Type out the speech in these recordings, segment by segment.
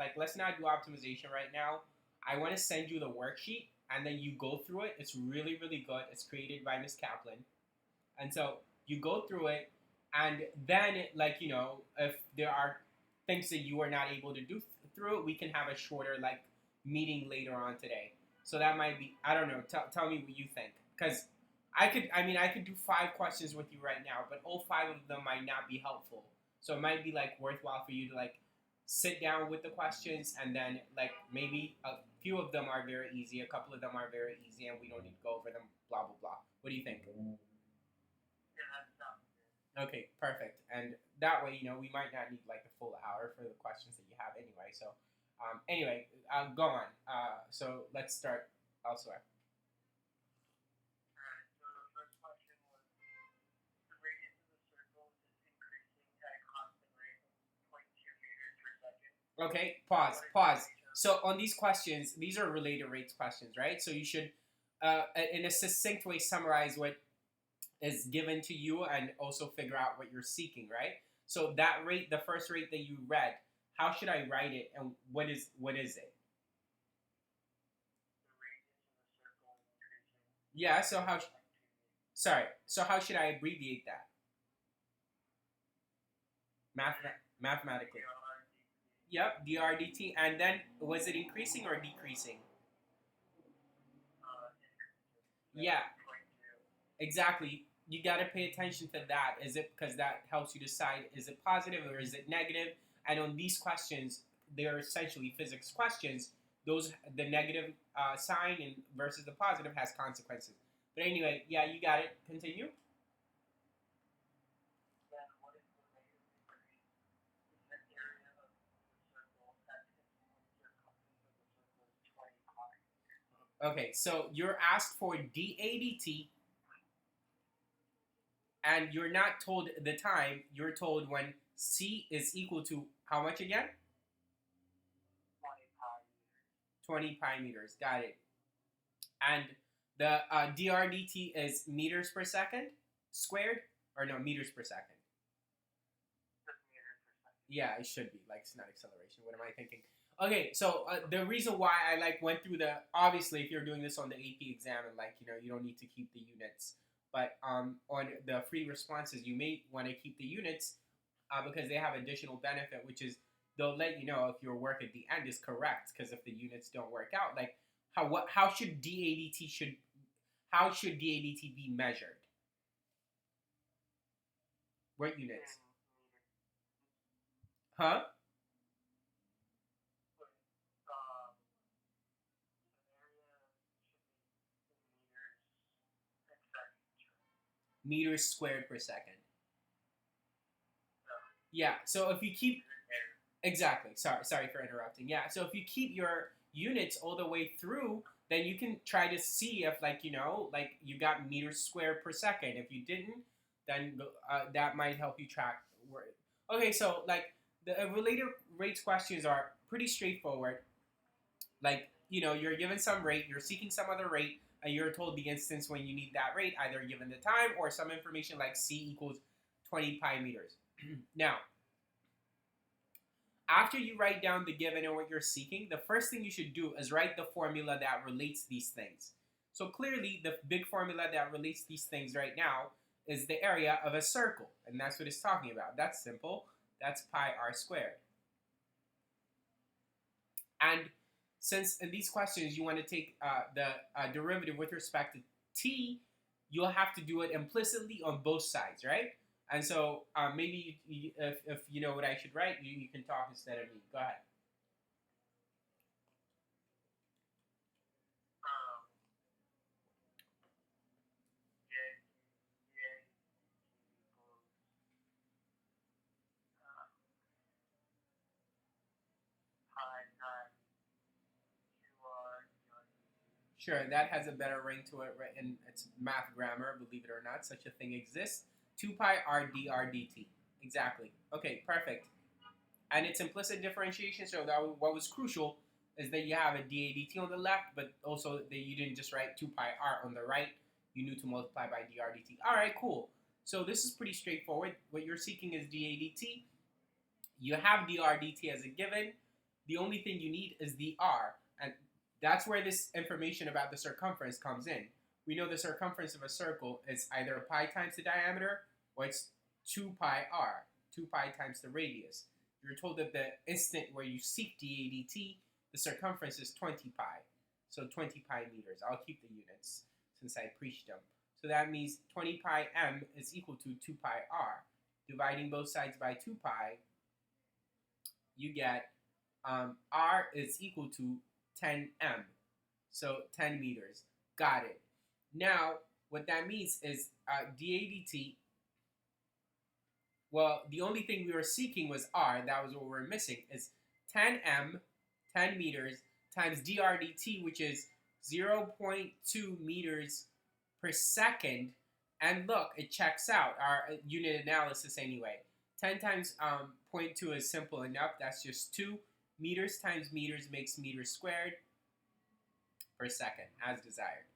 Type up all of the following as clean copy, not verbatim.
like let's not do optimization right now. I want to send you the worksheet and then you go through it. It's really really good. It's created by Miss Kaplan, and so you go through it, and then like if there are things that you are not able to do through it, we can have a shorter like meeting later on today. So that might be, I don't know. Tell me what you think, because I could do 5 questions with you right now, but all 5 of them might not be helpful. So it might be like worthwhile for you to like sit down with the questions, and then like maybe a few of them are very easy, a couple of them are very easy, and we don't need to go over them. Blah blah blah. What do you think? Okay, perfect. And that way, we might not need like the full hour for the questions that you have anyway. So, anyway, go on. So let's start elsewhere. Okay, pause. So on these questions, these are related rates questions, right? So you should, in a succinct way, summarize what is given to you and also figure out what you're seeking, right? So that rate, the first rate that you read, how should I write it, and what is it? Yeah. So how? Sorry. So how should I abbreviate that? Math mathematically. Yep. DRDT. And then was it increasing or decreasing? Yeah. Exactly. You got to pay attention to that. Is it because that helps you decide, is it positive or is it negative? And on these questions, they're essentially physics questions. Those the negative sign and versus the positive has consequences. But anyway, yeah, you got it. Continue. Okay, so you're asked for DADT, and you're not told the time. You're told when C is equal to how much again? 20 pi meters. Got it. And the DRDT is meters per second squared, or no, meters per second. Yeah, it should be like it's not acceleration. What am I thinking? Okay, so the reason why I like went through the, obviously if you're doing this on the AP exam and like you don't need to keep the units, but on the free responses you may want to keep the units because they have additional benefit, which is they'll let you know if your work at the end is correct. Because if the units don't work out, like how should DADT should how should DADT be measured? What units? Huh? Meters squared per second. Yeah. So if you keep exactly, sorry for interrupting. Yeah. So if you keep your units all the way through, then you can try to see if like like you got meters squared per second. If you didn't, then that might help you track where. Okay. So like the related rates questions are pretty straightforward. Like you're given some rate, you're seeking some other rate, and you're told the instance when you need that rate, either given the time or some information like C equals 20 pi meters. Now, after you write down the given and what you're seeking, the first thing you should do is write the formula that relates these things. So clearly, the big formula that relates these things right now is the area of a circle, and that's what it's talking about. That's simple. That's pi r squared. And since in these questions you want to take the derivative with respect to t, you'll have to do it implicitly on both sides, right? And so maybe if you know what I should write, you can talk instead of me. Go ahead. Sure, that has a better ring to it, right? And it's math grammar, believe it or not, such a thing exists. 2 pi r d r dt. Exactly. Okay, perfect. And it's implicit differentiation, so that what was crucial is that you have a dAdt on the left, but also that you didn't just write 2 pi r on the right. You knew to multiply by dr dt. All right, cool. So this is pretty straightforward. What you're seeking is dAdt. You have dr dt as a given. the only thing you need is the r, and that's where this information about the circumference comes in. We know the circumference of a circle is either pi times the diameter or it's 2 pi r, 2 pi times the radius. You're told that the instant where you seek dA dt, the circumference is 20 pi. So 20 pi meters. I'll keep the units since I preached them. So that means 20 pi m is equal to 2 pi r. Dividing both sides by 2 pi, you get r is equal to 10 m. So 10 meters. Got it. Now, what that means is dA dt, well, the only thing we were seeking was r. That was what we were missing, is 10 m, 10 meters, times dr dt, which is 0.2 meters per second. And look, it checks out our unit analysis anyway. 10 times 0.2 is simple enough. That's just 2. Meters times meters makes meters squared per second, as desired.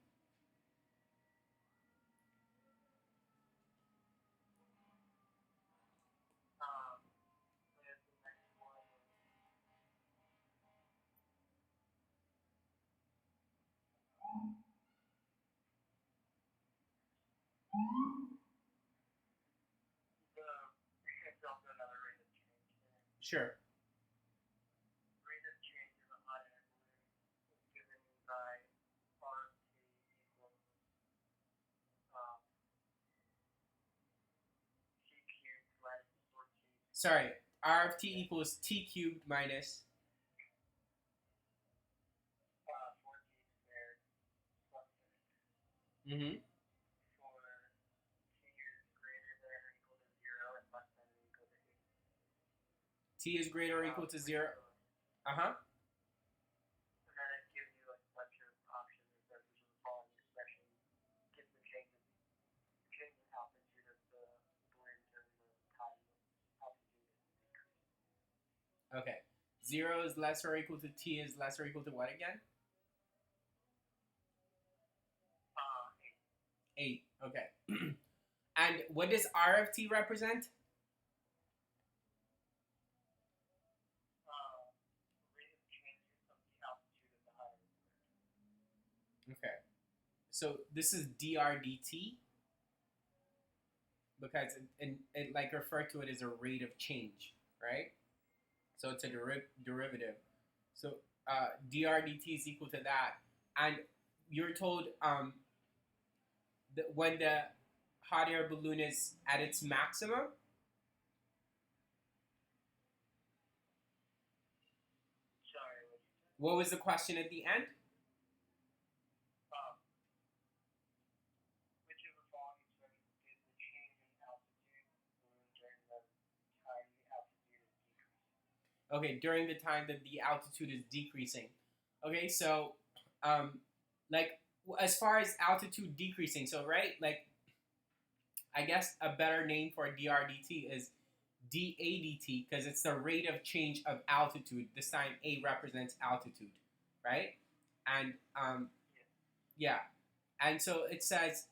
Sure. Rate of change of a hot air balloon is given by RT equals T cubed minus 4T. Sorry, R of T equals T cubed minus 4T squared plus 6. Mm-hmm. For T is greater than or equal to 0 and less than or equal to 8. T is greater or equal to 0. Uh-huh. And then it gives you like a bunch of options. It says which of the following expression gives the change in altitude of the balloon during the time altitude is decreasing. Okay. 0 is less or equal to T is less or equal to what again? 8. 8. Okay. And what does R of T represent? Rate of change of the altitude of the higher balloon. Okay. So this is dr dt because it like referred to it as a rate of change, right? So it's a derivative. So dr dt is equal to that, and you're told that when the hot air balloon is at its maximum. Sorry, What was the question at the end? which of the following expressions gives the change in altitude balloon during the time the altitude is decreasing? Okay, during the time that the altitude is decreasing. Okay, so like as far as altitude decreasing, so right, like I guess a better name for dr dt is dA dt because it's the rate of change of altitude. This time A represents altitude, right? And yeah, and so it says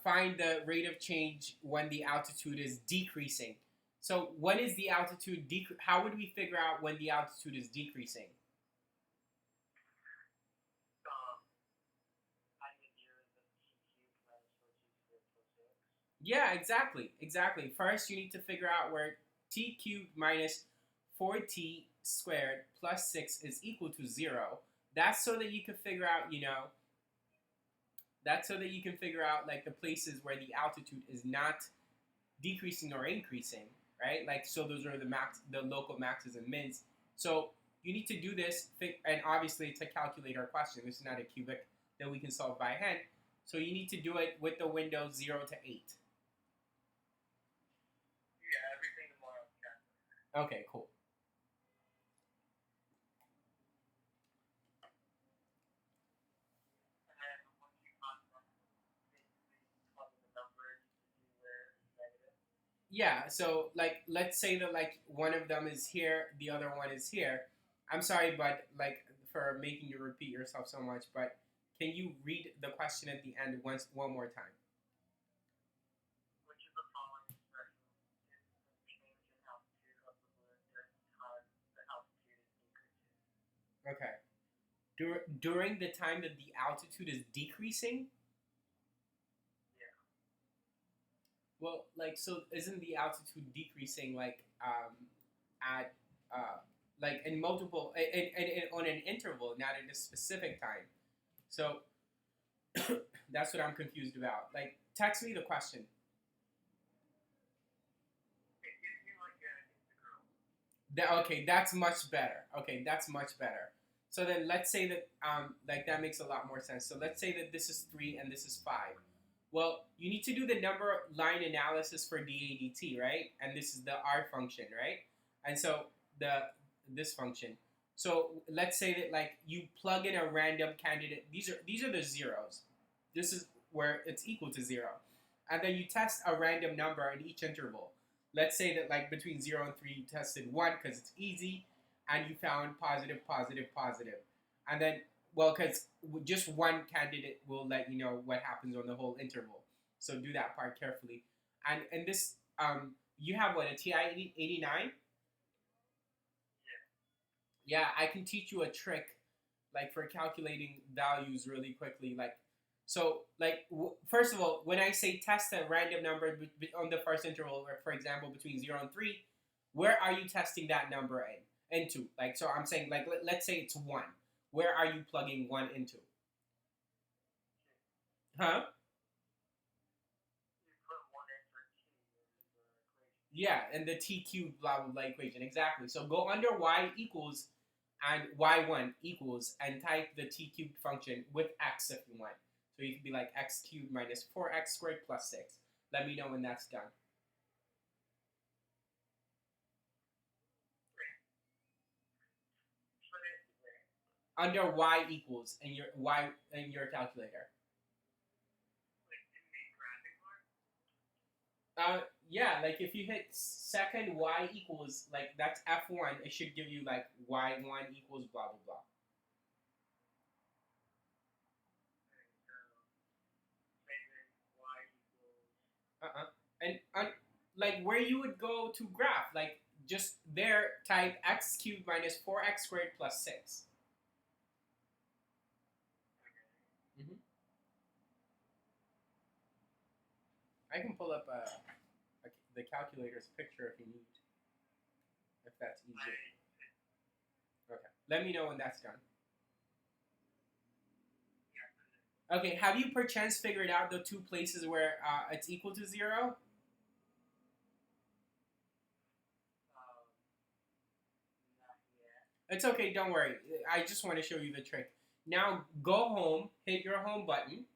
find the rate of change when the altitude is decreasing. So when is the altitude how would we figure out when the altitude is decreasing? Yeah, exactly. First, you need to figure out where t cubed minus 4t squared plus 6 is equal to 0. That's so that you can figure out, that's so that you can figure out like the places where the altitude is not decreasing or increasing, right? Like, so those are the local maxes and mins. So you need to do this, and obviously it's a calculator question. This is not a cubic that we can solve by hand. So you need to do it with the window 0 to 8. Yeah, everything tomorrow. Okay, cool. And then once you find them, basically plug in the numbers to see where it's negative. Yeah, so like let's say that like one of them is here, the other one is here. I'm sorry, but like for making you repeat yourself so much, but can you read the question at the end one more time? Which of the following expressions is the change in altitude of the balloon during the time Okay. During the time that the altitude is decreasing. Yeah. Well, like, so isn't the altitude decreasing like at like in multiple on an interval, not at a specific time? So that's what I'm confused about. Like, text me the question. It gives you like an integral. Okay, that's much better. Okay, that's much better. So then let's say that like that makes a lot more sense. So let's say that this is 3 and this is 5. Well, you need to do the number line analysis for dAdt, right? And this is the R function, right? And so the this function. So let's say that like you plug in a random candidate. These are the zeros. This is where it's equal to 0. And then you test a random number in each interval. Let's say that like between 0 and 3 you tested 1 because it's easy, and you found positive, positive, positive. And then, well, because just one candidate will let you know what happens on the whole interval. So do that part carefully. And in this, you have what, a TI 89? Yeah, I can teach you a trick, like for calculating values really quickly. Like, so, like, first of all, when I say test a random number on the first interval, or for example, between 0 and 3, where are you testing that number into? Like, so I'm saying, like, let's say it's 1. Where are you plugging 1 into? Huh? You put one in for t in the equation. Yeah, and the t cubed blah blah blah equation, exactly. So go under y equals and y1 equals and type the t cubed function with x if you want. So you can be like x cubed minus 4x squared plus 6. Let me know when that's done. Put it where? Under y equals in your calculator. Like in the graphic bar? Yeah, like if you hit second y equals, like that's f1, it should give you like y1 equals blah blah blah. Uh-uh. And like where you would go to graph, like just there type x cubed minus 4x squared plus 6. Mm-hmm. I can pull up the calculator's picture if you need, if that's easier. Okay. Let me know when that's done. Okay, have you perchance figured out the two places where it's equal to 0? Not yet. It's okay, don't worry. I just want to show you the trick. Now go home, hit your home button.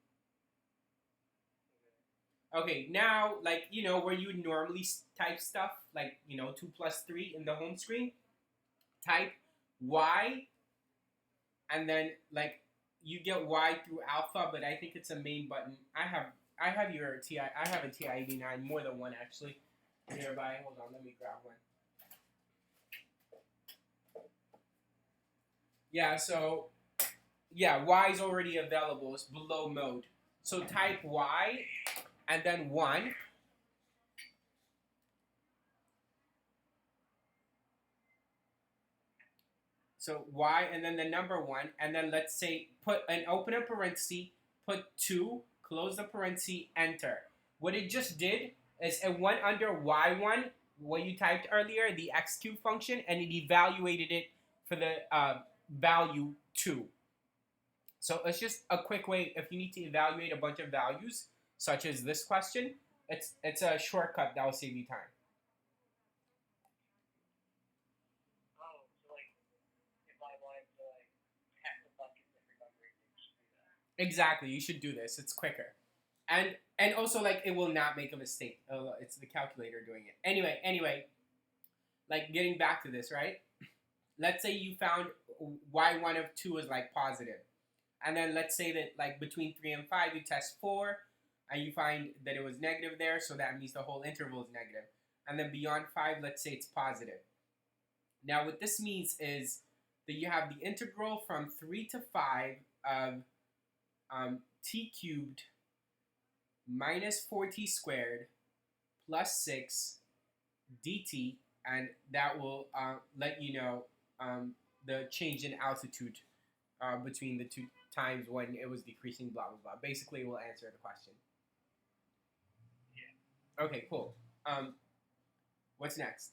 Okay, now, like, where you would normally type stuff, like, 2 plus 3 in the home screen, type Y, and then, like, you get Y through alpha, but I think it's a main button. I have your TI, I have a TI 89, more than one, actually, nearby. Hold on, let me grab one. Yeah, so, yeah, Y is already available. It's below mode. So type Y, and then 1. So Y, and then the number 1, and then let's say open a parenthesis, put 2, close the parenthesis, enter. What it just did is it went under Y1, what you typed earlier, the x cube function, and it evaluated it for the value 2. So it's just a quick way if you need to evaluate a bunch of values, such as this question. It's a shortcut that will save you time. Oh, so like if I wanted to like test a bunch of different numbers, you should do that. Exactly, you should do this. It's quicker, and also like it will not make a mistake. It's the calculator doing it. Anyway, like getting back to this, right? Let's say you found y1 of 2 is like positive, and then let's say that like between 3 and 5 you test 4, and you find that it was negative there, so that means the whole interval is negative. And then beyond 5, let's say it's positive. Now what this means is that you have the integral from 3 to 5 of t cubed minus 4t squared plus 6 dt, and that will let you know the change in altitude between the two times when it was decreasing, blah blah blah. Basically, we'll answer the question. Okay, cool. Um, what's next?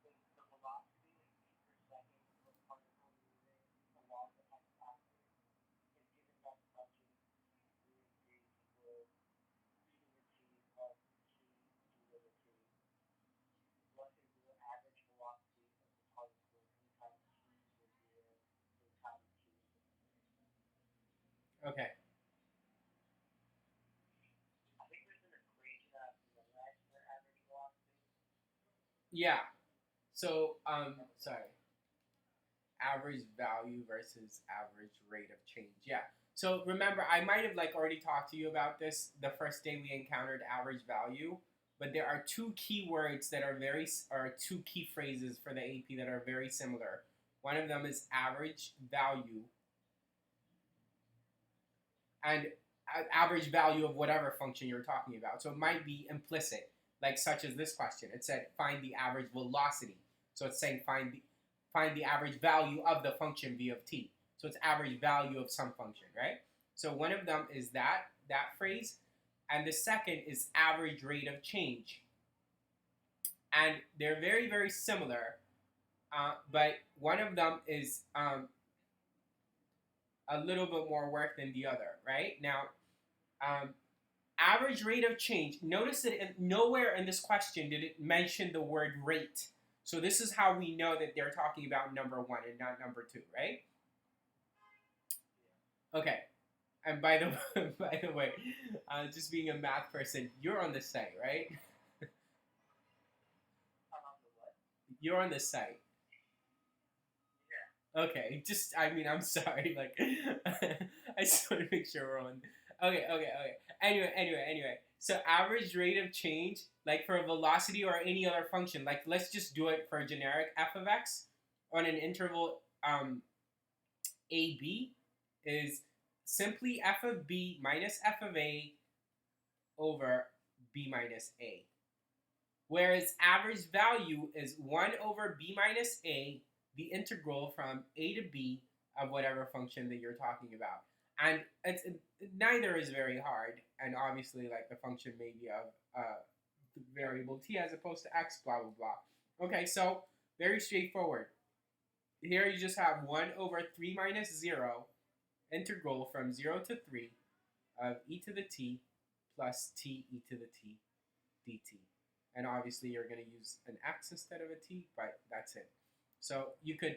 Is the velocity in feet per second of a particle moving along the x-axis is given by the function t equals e to the t plus t d to the t. What is the average velocity of the particle anytime t equals 0 in time t? Okay. I think there's an equation I have to memorize for average velocity. Yeah. So sorry. Average value versus average rate of change. Yeah. So remember, I might have like already talked to you about this the first day we encountered average value, but there are two key words that are or two key phrases for the AP that are very similar. One of them is average value, and average value of whatever function you're talking about. So it might be implicit, like such as this question. It said find the average velocity. So it's saying find the average value of the function v of t. So it's average value of some function, right? So one of them is that phrase, and the second is average rate of change. And they're very, very similar, but one of them is a little bit more work than the other, right? Now, average rate of change. Notice that nowhere in this question did it mention the word rate. So this is how we know that they're talking about number one and not number two, right? Okay. And by the way, just being a math person, you're on the site, right? I'm on the what? You're on the site. Yeah. Okay. Just, I mean, I'm sorry. Like, I just want to make sure we're on. Okay. Anyway. So average rate of change, like for a velocity or any other function, like let's just do it for a generic f of x on an interval ab is simply f of b minus f of a over b minus a. Whereas average value is 1 over b minus a, the integral from a to b of whatever function that you're talking about. And neither is very hard, and obviously, like the function may be of the variable t as opposed to x, blah blah blah. Okay, so very straightforward. Here you just have 1 over 3 minus 0 integral from 0 to 3 of e to the t plus t e to the t dt. And obviously, you're going to use an x instead of a t, but that's it. So you could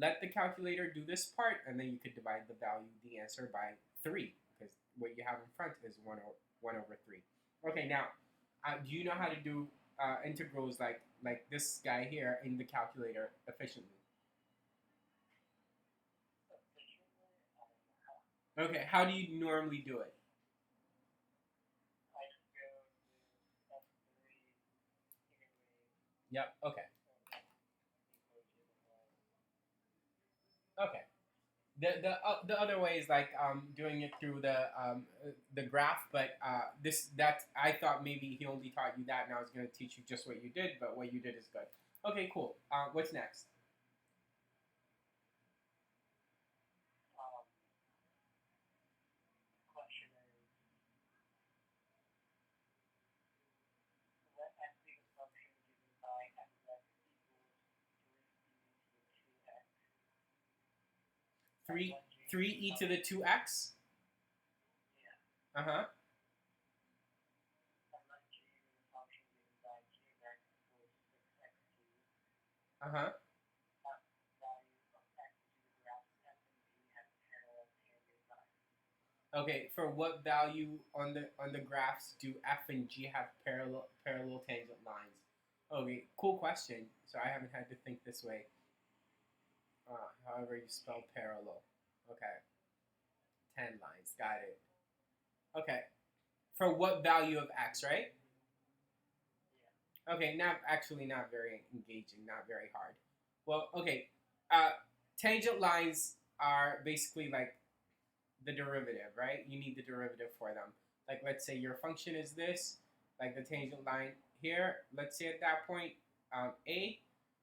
let the calculator do this part, and then you could divide the answer by 3, because what you have in front is 1 over 3. Okay, now, do you know how to do integrals like this guy here in the calculator efficiently? Okay, how do you normally do it? I just go to F3 integrate. Yep, okay. Okay. The other way is like doing it through the graph, but that I thought maybe he only taught you that, and I was going to teach you just what you did, but what you did is good. Okay, cool. What's next? Question is, let f be the function given by f of x equals 3e to the 2x. Yeah. Uh-huh. And let g be the function given by g of x equals 6xt. Uh-huh. Value of x to the graphs f and g have parallel tangent lines. Okay, for what value on the graphs do f and g have parallel tangent lines? Okay, cool question. So I haven't had to think this way. However you spell parallel. Okay. 10 lines. Got it. Okay. For what value of x, right? Yeah. Okay, not very engaging, not very hard. Well, okay. Tangent lines are basically like the derivative, right? You need the derivative for them. Like let's say your function is this, like the tangent line here. Let's say at that point, a,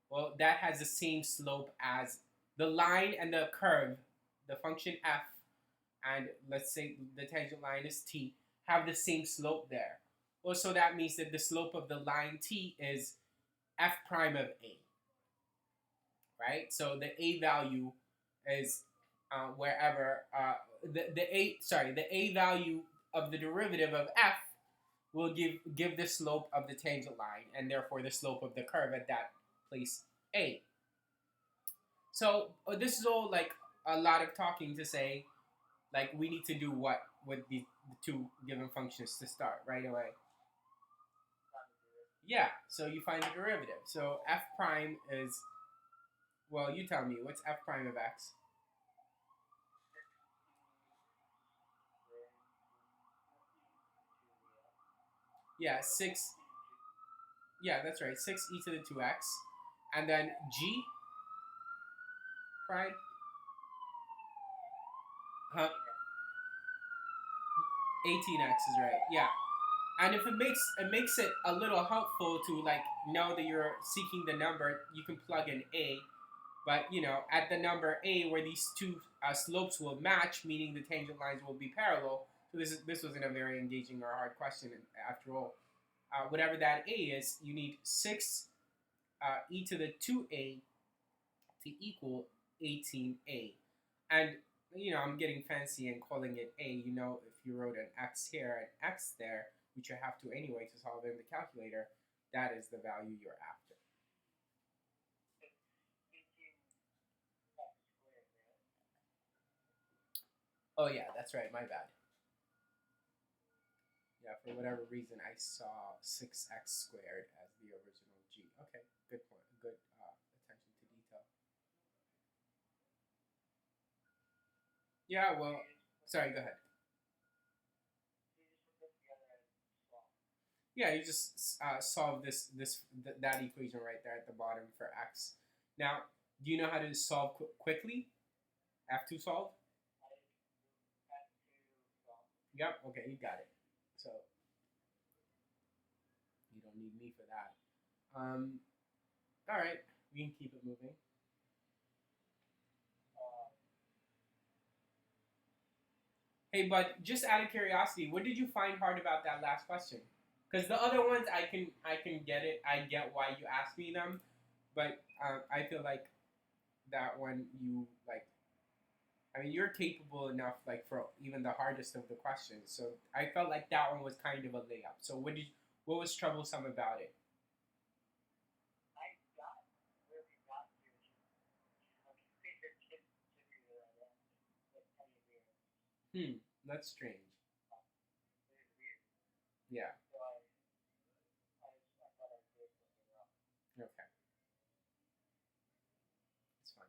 well that has the same slope as the line and the curve, the function f, and let's say the tangent line is t, have the same slope there. Well, so that means that the slope of the line t is f prime of a, right? So the a value is wherever the a value of the derivative of f will give the slope of the tangent line and therefore the slope of the curve at that place a. So this is all like a lot of talking to say like we need to do what with the two given functions to start right away. Yeah, so you find the derivative. So f prime is, well, you tell me, what's f prime of x? Yeah, 6. Yeah, that's right. 6e to the 2x. And then g prime? Huh? 18x is right. Yeah. And if it makes it a little helpful to like know that you're seeking the number, you can plug in a. But you know, at the number a, where these two slopes will match, meaning the tangent lines will be parallel. So this wasn't a very engaging or hard question after all. Whatever that a is, you need 6 e to the 2a to equal 18a. And you know, I'm getting fancy and calling it a. You know, if you wrote an x here and x there, which you have to anyway to solve it in the calculator, that is the value you're after. Oh yeah, that's right. My bad. Yeah, for whatever reason, I saw 6x squared as the original g. Okay, good point. Good attention to detail. Yeah, well, sorry, go ahead. Yeah, you just solve that equation right there at the bottom for x. Now, do you know how to solve quickly? F2 solve? Yep. Okay, you got it. So you don't need me for that. All right, we can keep it moving. Hey, but just out of curiosity, what did you find hard about that last question? Because the other ones, I can get it. I get why you asked me them, but I feel like that one you like. I mean, you're capable enough like for even the hardest of the questions. So I felt like that one was kind of a layup. So what was troublesome about it? Hmm, that's strange. Yeah. Okay, it's fine.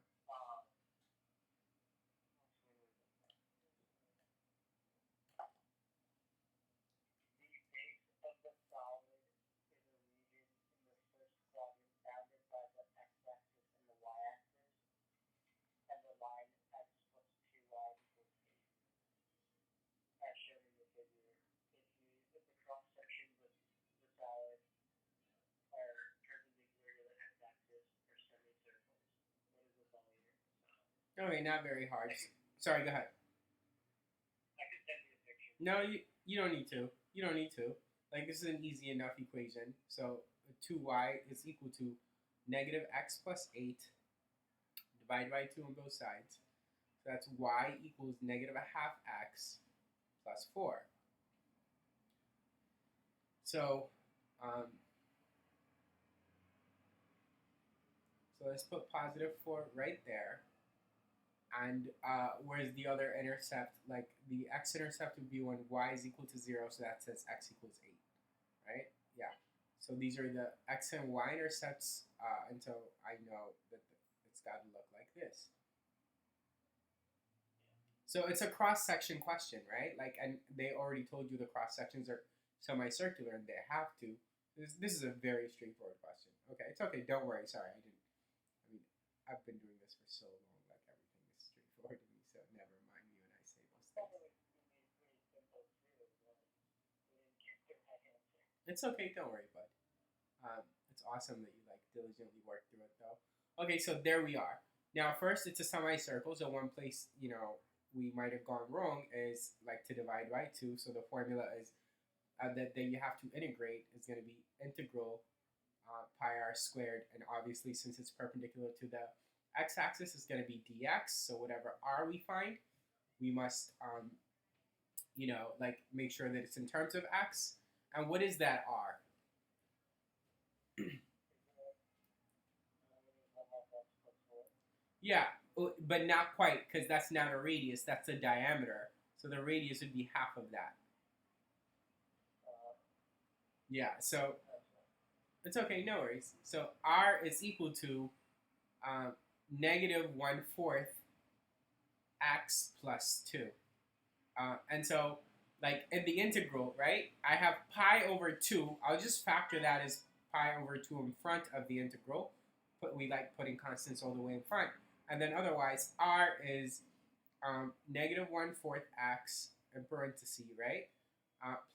Okay, not very hard. Sorry, go ahead. No, you don't need to. You don't need to. Like this is an easy enough equation. So 2y is equal to negative x plus 8 divided by 2 on both sides. So that's y equals negative a half x plus 4. So um, so let's put positive 4 right there. And where's the other intercept? Like the x-intercept would be when y is equal to 0, so that says x equals 8, right? Yeah. So these are the x and y intercepts until I know that it's got to look like this. So it's a cross-section question, right? Like, and they already told you the cross-sections are semicircular, and they have to. This is a very straightforward question. Okay, it's okay. Don't worry. Sorry, I didn't. I mean, I've been doing this for so long. Like everything is straightforward to me. So never mind me when I say those things. It's okay, don't worry, bud. It's awesome that you like diligently work through it though. Okay, so there we are. Now, first, it's a semicircle, so one place we might have gone wrong is like to divide by two. So the formula is that you have to integrate is going to be integral pi r squared, and obviously since it's perpendicular to the x-axis, it's going to be dx. So whatever r we find, we must like make sure that it's in terms of x. And what is that r? Yeah, but not quite, because that's not a radius, that's a diameter. So the radius would be half of that. Yeah, so it's okay, no worries. So r is equal to negative 1/4 x plus 2. And so, like in the integral, right, I have pi over 2. I'll just factor that as pi over 2 in front of the integral. We like putting constants all the way in front. And then otherwise, r is negative 1/4 x in parentheses, right?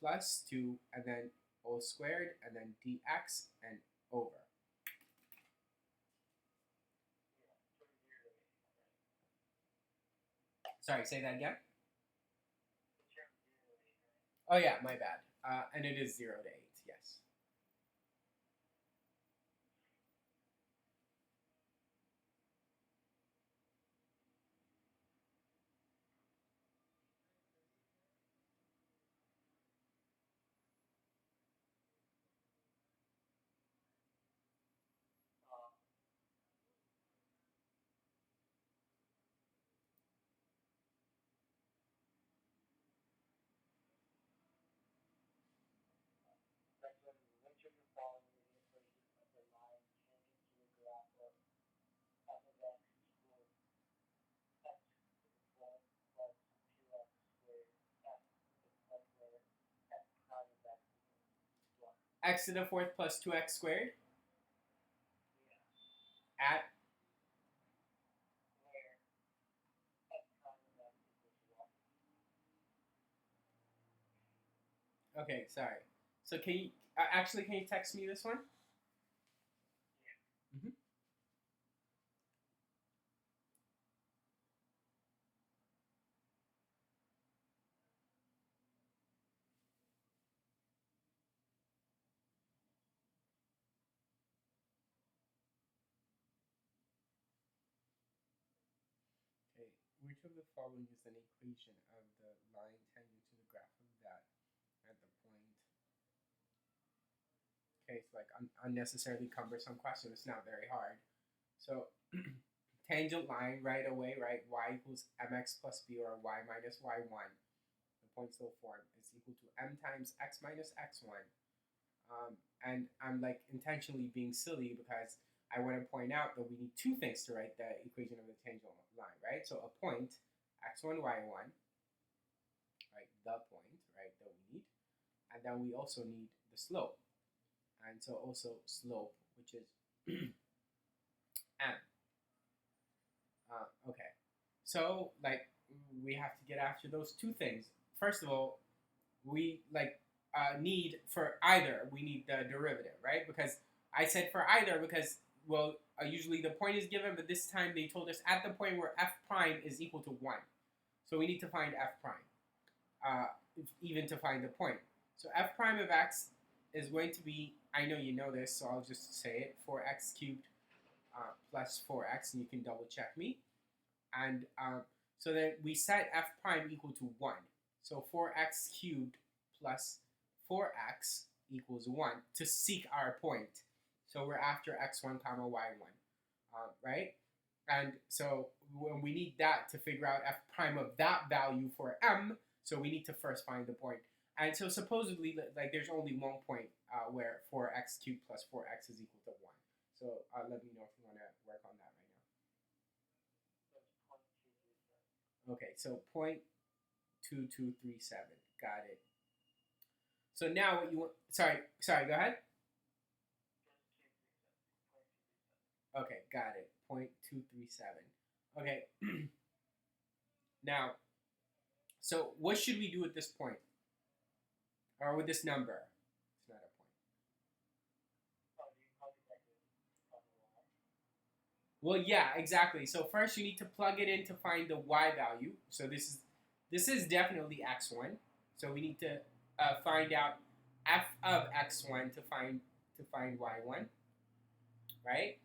Plus 2, and then whole squared, and then dx and over. Sorry, say that again? Oh yeah, my bad. And it is 0 to 8, yes. Which of the following is an equation of the line tangent to the graph of f of x equals x to the fourth plus 2x squared f to the fourth where f prime of x equals 1. X to the fourth plus 2x squared Yeah. at, Where f prime of x equals 1. okay, sorry. So can you, can you text me this one? Mm-hmm. Okay, which of the following is an equation of the line tangent to the graph of that at the point? Okay, it's like unnecessarily cumbersome question. It's not very hard. So tangent line right away, right? Y equals mx plus b, or y minus y1. The point still form is equal to m times x minus x1. And I'm like intentionally being silly because I want to point out that we need two things to write the equation of the tangent line, right? So a point, x1, y1, right? The point, right, that we need. And then we also need the slope. And so also slope, which is m. Okay. So like we have to get after those two things. First of all, we like need for either, we need the derivative, right? Because I said for either because, well, usually the point is given, but this time they told us at the point where f prime is equal to 1. So we need to find f prime, even to find the point. So f prime of x is going to be, I know you know this, so I'll just say it, 4x cubed plus 4x, and you can double check me. And so then we set f prime equal to 1. So 4x cubed plus 4x equals 1 to seek our point. So we're after x1 comma y1, right? And so when we need that to figure out f prime of that value for m, so we need to first find the point. And so supposedly, like there's only one point where 4x cubed plus 4x is equal to 1. So let me know if you want to work on that right now. Okay, so 0.2237. Got it. So now what you want, sorry, go ahead. Okay, got it. 0.237. Okay. Now, so what should we do at this point? Or with this number? It's not a point. Well, yeah, exactly. So first you need to plug it in to find the y value. So this is definitely x1. So we need to find out f of x1 to find y1, right?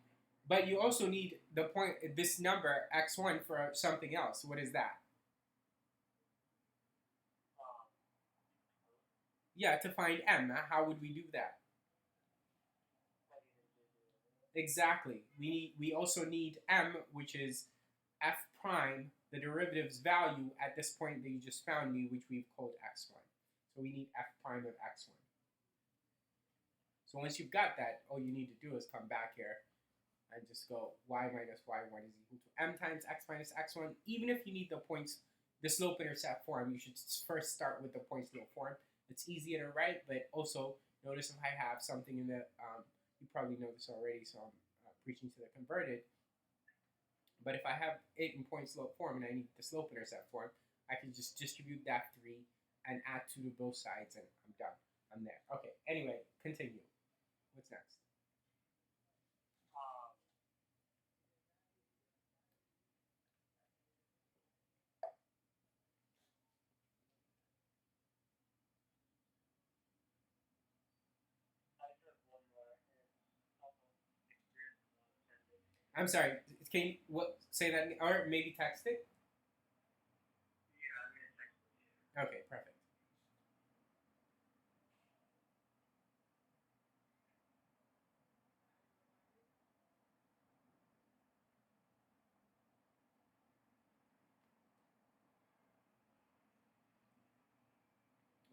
But you also need the point this number x1 for something else. What is that? Um, Yeah, to find m. How would we do that? plugging into the Exactly. We also need m, which is f prime, the derivative's value at this point that you just found me, which we've called x1. So we need f prime of x1. So once you've got that, all you need to do is come back here and just go y minus y1 is equal to m times x minus x1. Even if you need the points, the slope-intercept form, you should first start with the point-slope form. It's easier to write, but also notice if I have something in the, you probably know this already, so I'm preaching to the converted. But if I have it in point-slope form and I need the slope-intercept form, I can just distribute that 3 and add 2 to both sides, and I'm done. I'm there. Okay, anyway, continue. What's next? um, I just have one more, and it's also experience attended. I'm sorry. Can you say that or maybe text it? Yeah, I'm gonna text it to you. Okay, perfect.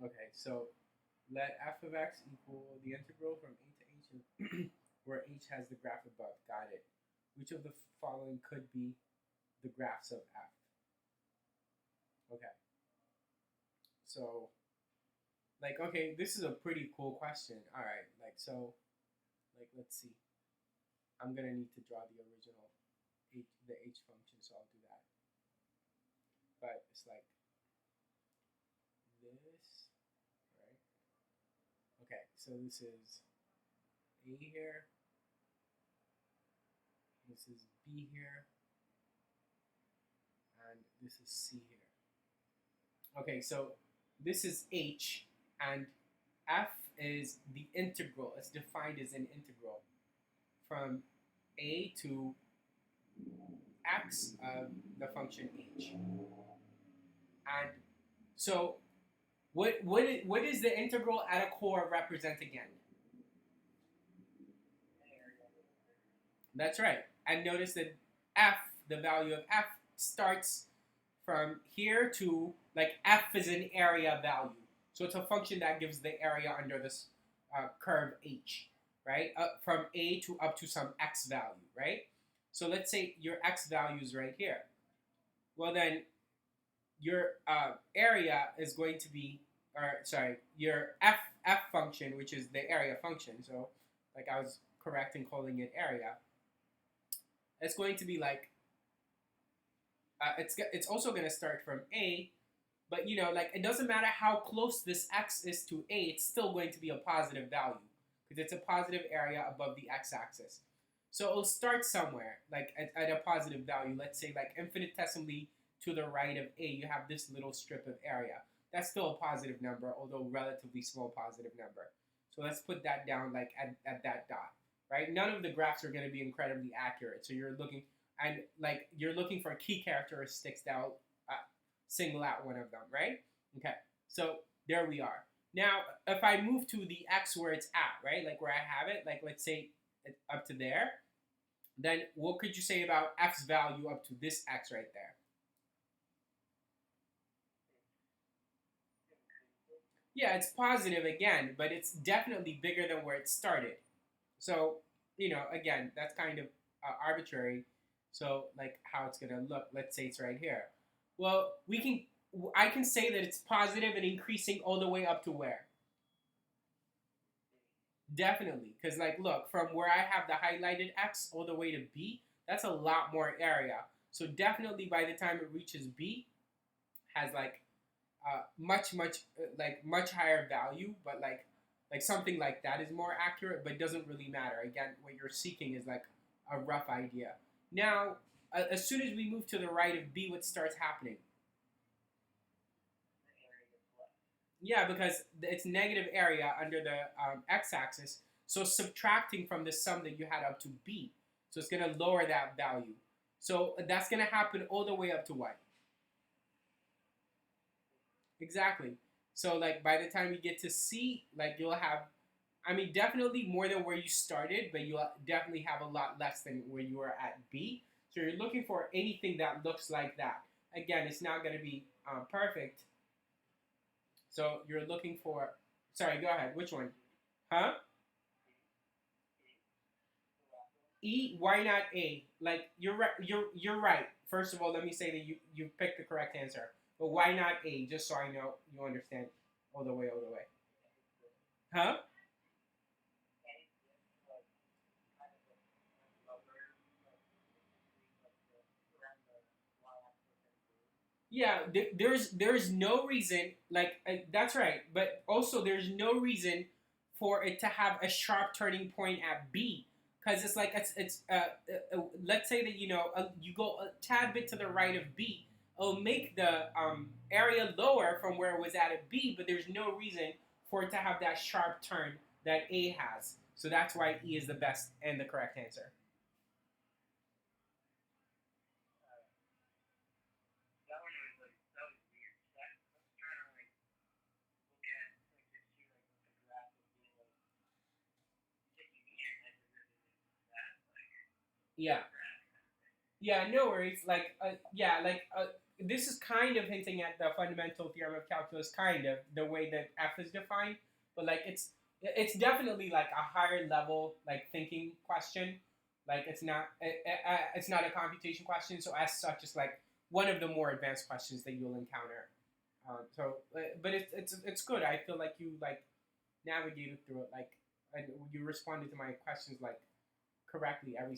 Okay, so let f of x equal the integral from a to h, where h has the graph above. Got it. Which of the following could be the graphs of f? Okay, so okay, this is a pretty cool question. All right, let's see. I'm gonna need to draw the original the h function, so I'll do that. But it's like this, right? Okay, so this is a here, this is b here, and this is c here. Okay, so this is h, and f is the integral. It's defined as an integral from a to x of the function h. And so what is the integral at a core represent again? That's right. And notice that f, the value of f, starts from here to, like, f is an area value. So it's a function that gives the area under this curve h, right? From a to up to some x value, right? So let's say your x value is right here. Well, then your area is going to be, or sorry, your f function, which is the area function. So, like, I was correct in calling it area. It's going to be like it's also going to start from a, but like, it doesn't matter how close this x is to a, it's still going to be a positive value because it's a positive area above the x-axis. So it'll start somewhere, like at a positive value. Let's say, like, infinitesimally to the right of a, you have this little strip of area. That's still a positive number, although relatively small positive number. So let's put that down, like, at that dot, right? None of the graphs are going to be incredibly accurate. So you're looking for key characteristics that will single out one of them, right? Okay, so there we are. Now, if I move to the x where it's at, right, like where I have it, like let's say up to there, then what could you say about f's value up to this x right there? Yeah, it's positive again, but it's definitely bigger than where it started. So, again, that's kind of arbitrary. So, like, how it's gonna look. Let's say it's right here. Well, I can say that it's positive and increasing all the way up to where? Definitely, because, like, look, from where I have the highlighted x all the way to b, that's a lot more area. So definitely by the time it reaches b, has like much higher value, but like something like that is more accurate, but doesn't really matter. Again, what you're seeking is like a rough idea. Now, as soon as we move to the right of b, what starts happening? The area gets less. Yeah, because it's negative area under the x-axis. So subtracting from the sum that you had up to b. So it's going to lower that value. So that's going to happen all the way up to what? Exactly. So like by the time you get to c, like you'll have, I mean, definitely more than where you started, but you'll definitely have a lot less than where you were at b. So you're looking for anything that looks like that. Again, it's not going to be perfect. So you're looking for, sorry, go ahead. Which one? Huh? E, why not A? Like you're right. You're right. First of all, let me say that you picked the correct answer. But why not A? Just so I know you understand all the way, all the way. Huh? Yeah. There's no reason like that's right. But also there's no reason for it to have a sharp turning point at B. Because it's like let's say that you go a tad bit to the right of B, it'll make the area lower from where it was at B, but there's no reason for it to have that sharp turn that A has. So that's why E is the best and the correct answer. That one was like that was weird. That I was trying to like look at like to see like what the graph would be like taking me and I really that like Yeah. graph. Yeah, no worries. This is kind of hinting at the fundamental theorem of calculus, kind of the way that f is defined, but like it's definitely like a higher level like thinking question. Like it's not a computation question, so as such, it's like one of the more advanced questions that you'll encounter. But it's good. I feel like you like navigated through it, like and you responded to my questions like correctly every